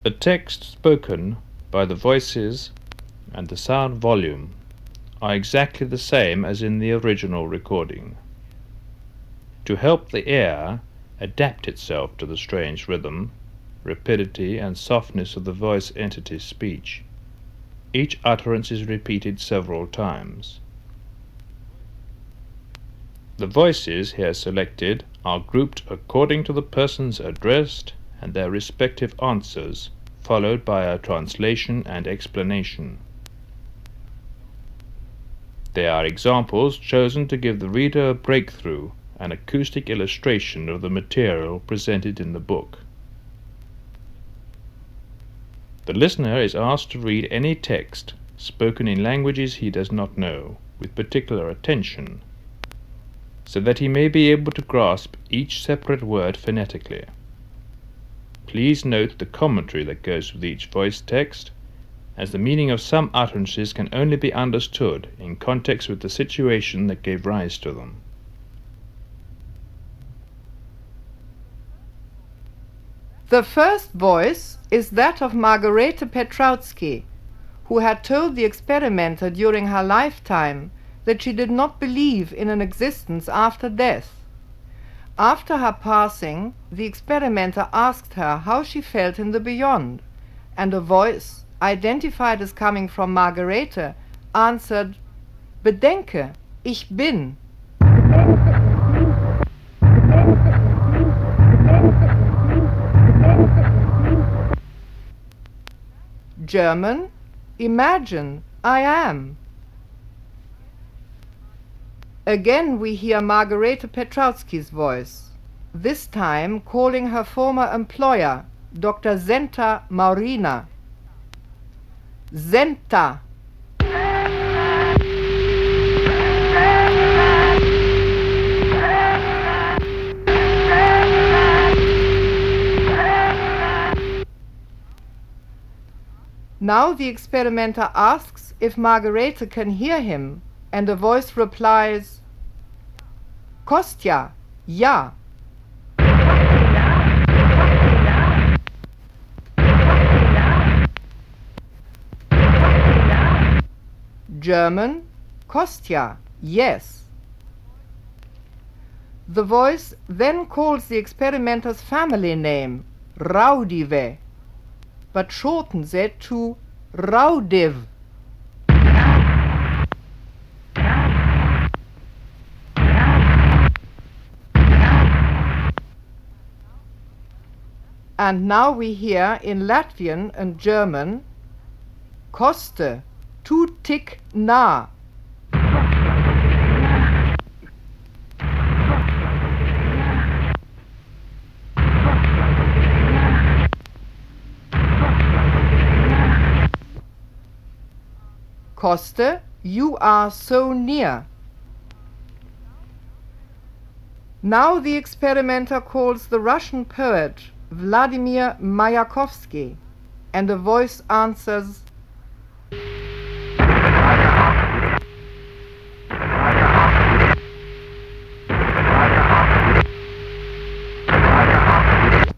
The text spoken by the voices and the sound volume are exactly the same as in the original recording. To help the ear adapt itself to the strange rhythm, rapidity, and softness of the voice entity's speech, each utterance is repeated several times. The voices here selected are grouped according to the persons addressed and their respective answers, followed by a translation and explanation. They are examples chosen to give the reader a breakthrough, an acoustic illustration of the material presented in the book. The listener is asked to read any text spoken in languages he does not know with particular attention, so that he may be able to grasp each separate word phonetically. Please note the commentary that goes with each voice text, as the meaning of some utterances can only be understood in context with the situation that gave rise to them. The first voice is that of Margarete Petrautsky, who had told the experimenter during her lifetime that she did not believe in an existence after death. After her passing, the experimenter asked her how she felt in the beyond, and a voice, identified as coming from Margarete, answered, "Bedenke, ich bin." German, imagine, I am. Again we hear Margarete Petrautsky's voice, this time calling her former employer, Dr. Zenta Maurina. Zenta. Now the experimenter asks if Margarete can hear him, and a voice replies, "Kostja, ja." German, Kostja, yes. The voice then calls the experimenter's family name, Raudive, but shortens it to Raudiv. And now we hear in Latvian and German, Koste, tu tik na. Koste, you are so near. Now the experimenter calls the Russian poet Vladimir Mayakovsky, and a voice answers,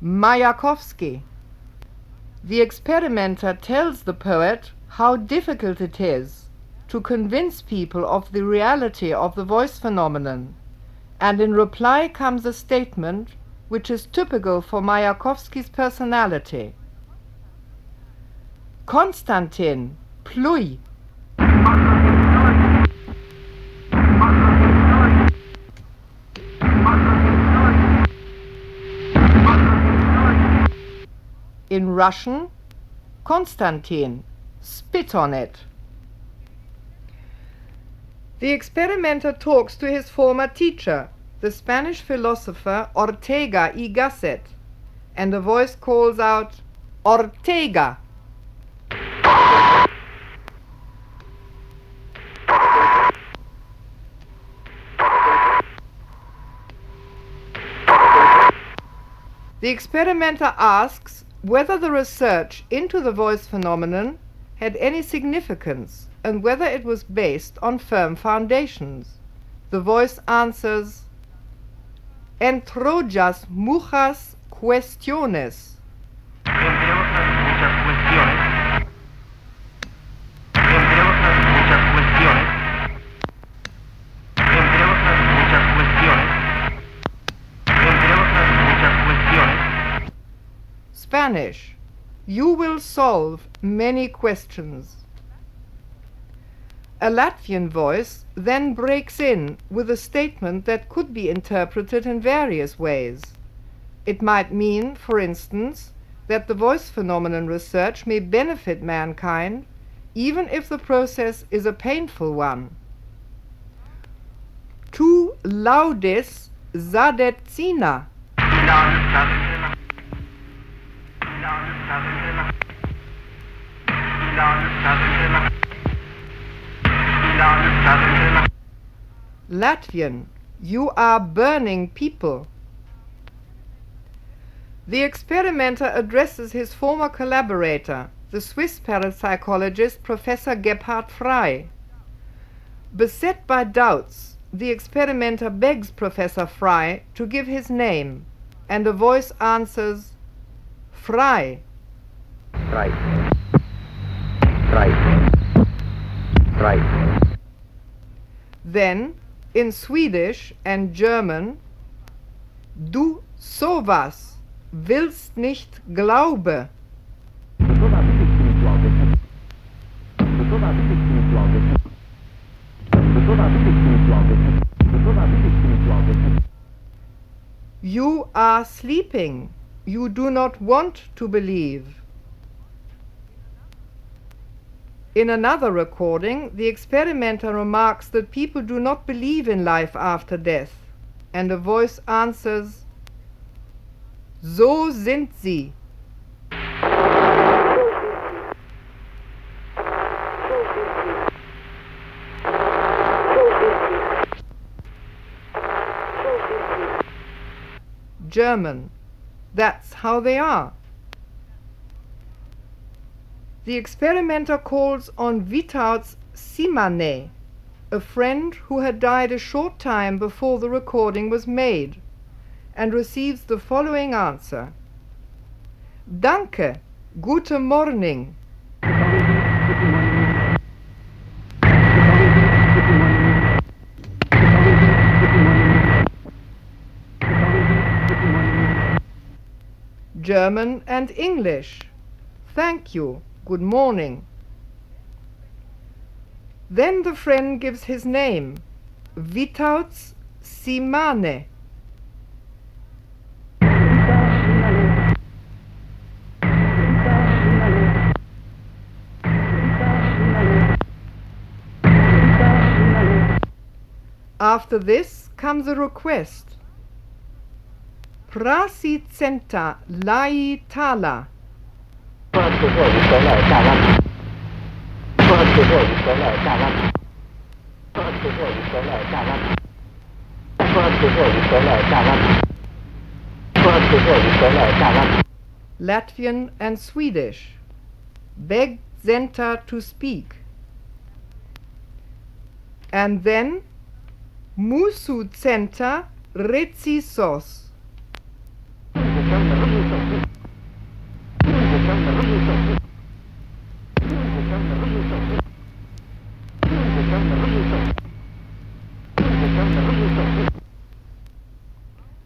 Mayakovsky. The experimenter tells the poet how difficult it is to convince people of the reality of the voice phenomenon, and in reply comes a statement which is typical for Mayakovsky's personality. Konstantin, pluj. In Russian, Konstantin, spit on it. The experimenter talks to his former teacher, the Spanish philosopher Ortega y Gasset, and a voice calls out, Ortega. The experimenter asks whether the research into the voice phenomenon had any significance and whether it was based on firm foundations. The voice answers, "Entrojas muchas cuestiones." Spanish, you will solve many questions. A Latvian voice then breaks in with a statement that could be interpreted in various ways. It might mean, for instance, that the voice phenomenon research may benefit mankind, even if the process is a painful one. Tu laudes Zadecina. Latvian, you are burning people. The experimenter addresses his former collaborator, the Swiss parapsychologist Professor Gebhard Frey. Beset by doubts, the experimenter begs Professor Frey to give his name, and a voice answers, Frey. Frey. Frey. Frey. Then, in Swedish and German, Du sowas willst nicht glaube. You are sleeping. You do not want to believe. In another recording, the experimenter remarks that people do not believe in life after death, and a voice answers, So sind sie. German, that's how they are. The experimenter calls on Vitauts Simane, a friend who had died a short time before the recording was made, and receives the following answer. Danke, gute Morning. German and English. Thank you. Good morning. Then the friend gives his name, Vitauts Simane. After this comes a request. Prasicenta lai tala. Latvian and Swedish. Beg Zenta to speak. And then Musu Centa Recisos.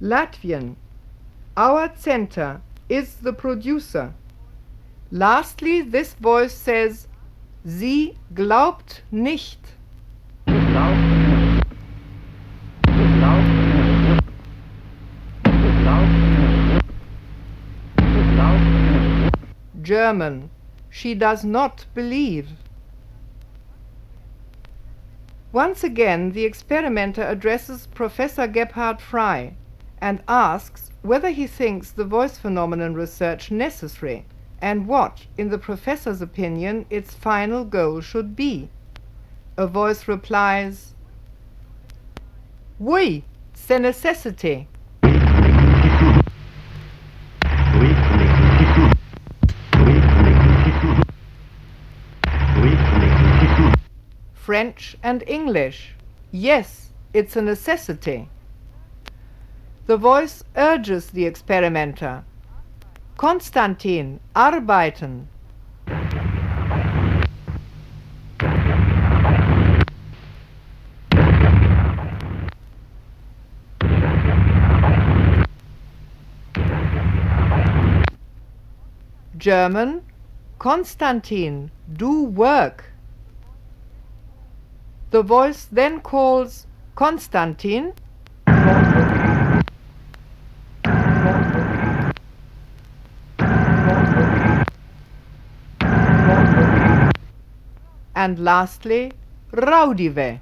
Latvian. Our center is the producer. Lastly, this voice says, Sie glaubt nicht. German. She does not believe. Once again, the experimenter addresses Professor Gebhard Frey and asks whether he thinks the voice phenomenon research necessary and what, in the professor's opinion, its final goal should be. A voice replies, Oui, c'est nécessité. French and English. Yes, it's a necessity. The voice urges the experimenter. Konstantin, arbeiten. German, Konstantin, do work. The voice then calls Konstantin and lastly Raudive.